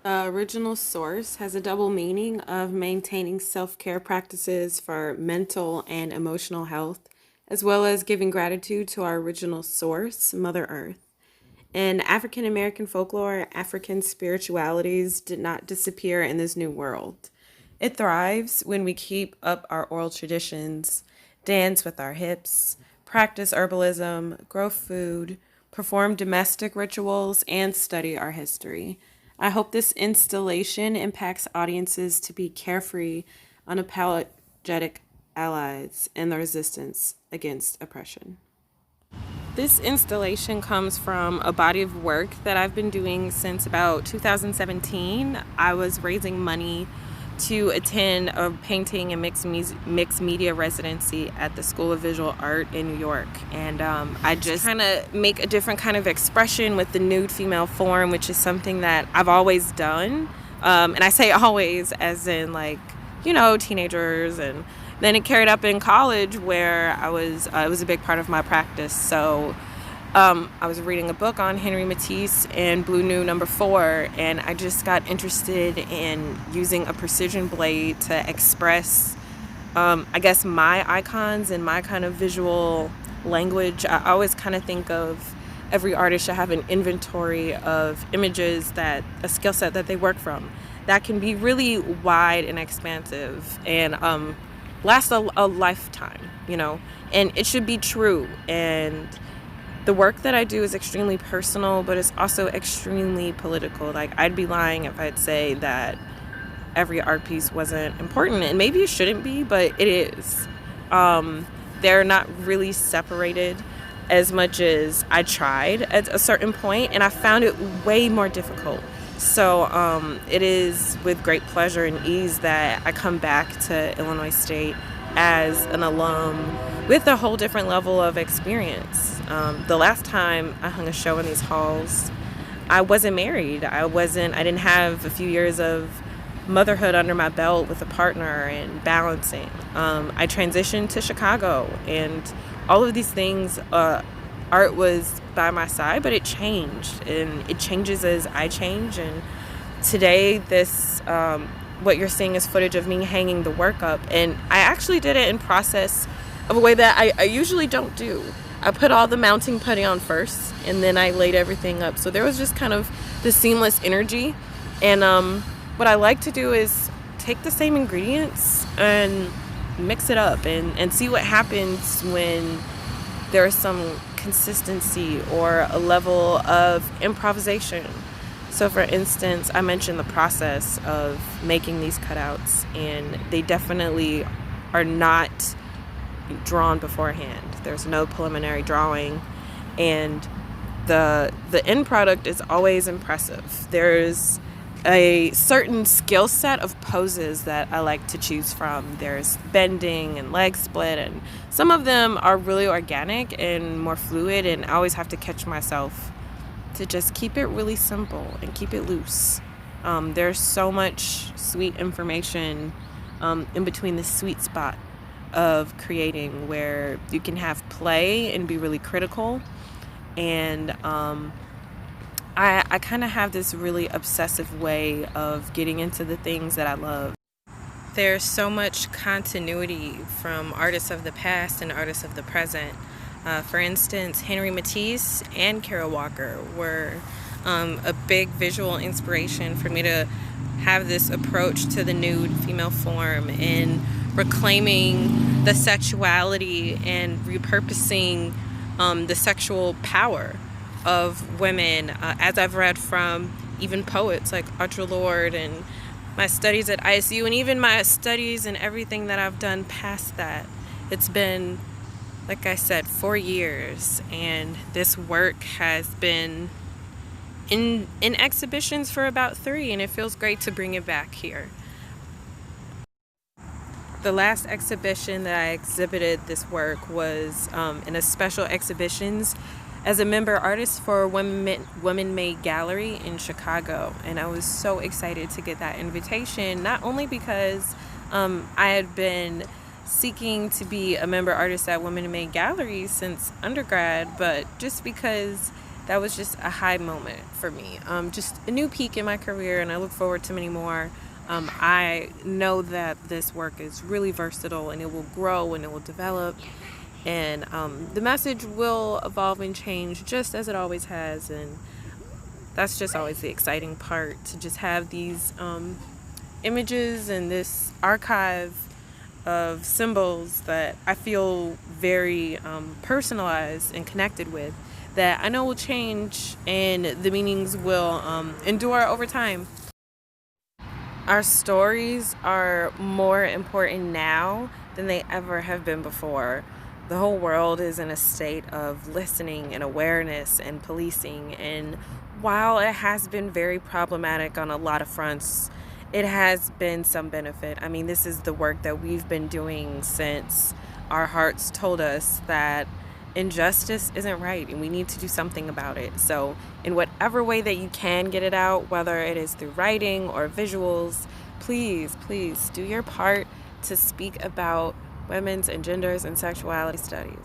Original source has a double meaning of maintaining self-care practices for mental and emotional health, as well as giving gratitude to our original source, Mother Earth. In African American folklore, African spiritualities did not disappear in this new world. It thrives when we keep up our oral traditions, dance with our hips, practice herbalism, grow food, perform domestic rituals, and study our history. I hope this installation impacts audiences to be carefree, unapologetic allies in the resistance against oppression. This installation comes from a body of work that I've been doing since about 2017. I was raising money to attend a painting and mixed media residency at the School of Visual Art in New York. And I just kind of make a different kind of expression with the nude female form, which is something that I've always done. And I say always as in like, teenagers, and then it carried up in college where it was a big part of my practice. So I was reading a book on Henry Matisse and Blue New Number 4, and I just got interested in using a precision blade to express, I guess, my icons and my kind of visual language. I always kind of think of every artist should have an inventory of images, that a skill set that they work from that can be really wide and expansive and last a lifetime, and it should be true. And the work that I do is extremely personal, but it's also extremely political. Like, I'd be lying if I'd say that every art piece wasn't important, and maybe it shouldn't be, but it is. They're not really separated as much as I tried at a certain point, and I found it way more difficult. So it is with great pleasure and ease that I come back to Illinois State as an alum with a whole different level of experience. The last time I hung a show in these halls, I wasn't married. I didn't have a few years of motherhood under my belt with a partner and balancing. I transitioned to Chicago, and all of these things, art was by my side, but it changed, and it changes as I change. And today, what you're seeing is footage of me hanging the work up, and I actually did it in process of a way that I usually don't do. I put all the mounting putty on first, and then I laid everything up. So there was just kind of this seamless energy. And what I like to do is take the same ingredients and mix it up and see what happens when there is some consistency or a level of improvisation. So for instance, I mentioned the process of making these cutouts, and they definitely are not drawn beforehand. There's no preliminary drawing, and the end product is always impressive. There's a certain skill set of poses that I like to choose from. There's bending and leg split, and some of them are really organic and more fluid, and I always have to catch myself to just keep it really simple and keep it loose. There's so much sweet information in between the sweet spot of creating, where you can have play and be really critical. And I kind of have this really obsessive way of getting into the things that I love. There's so much continuity from artists of the past and artists of the present. For instance, Henry Matisse and Carol Walker were a big visual inspiration for me to have this approach to the nude female form and reclaiming the sexuality and repurposing the sexual power of women, as I've read from even poets like Audre Lorde, and my studies at ISU, and even my studies and everything that I've done past that. It's been, like I said, 4 years, and this work has been in exhibitions for about 3, and it feels great to bring it back here. The last exhibition that I exhibited this work was in a special exhibitions as a member artist for Women Made Gallery in Chicago. And I was so excited to get that invitation, not only because I had been seeking to be a member artist at Women Made Gallery since undergrad, but just because that was just a high moment for me. Just a new peak in my career, and I look forward to many more. I know that this work is really versatile, and it will grow and it will develop, and the message will evolve and change just as it always has. And that's just always the exciting part, to just have these images and this archive of symbols that I feel very personalized and connected with, that I know will change and the meanings will endure over time. Our stories are more important now than they ever have been before. The whole world is in a state of listening and awareness and policing. And while it has been very problematic on a lot of fronts, it has been some benefit. I mean, this is the work that we've been doing since our hearts told us that injustice isn't right and we need to do something about it. So, in whatever way that you can get it out, whether it is through writing or visuals, please, please do your part to speak about women's and genders and sexuality studies.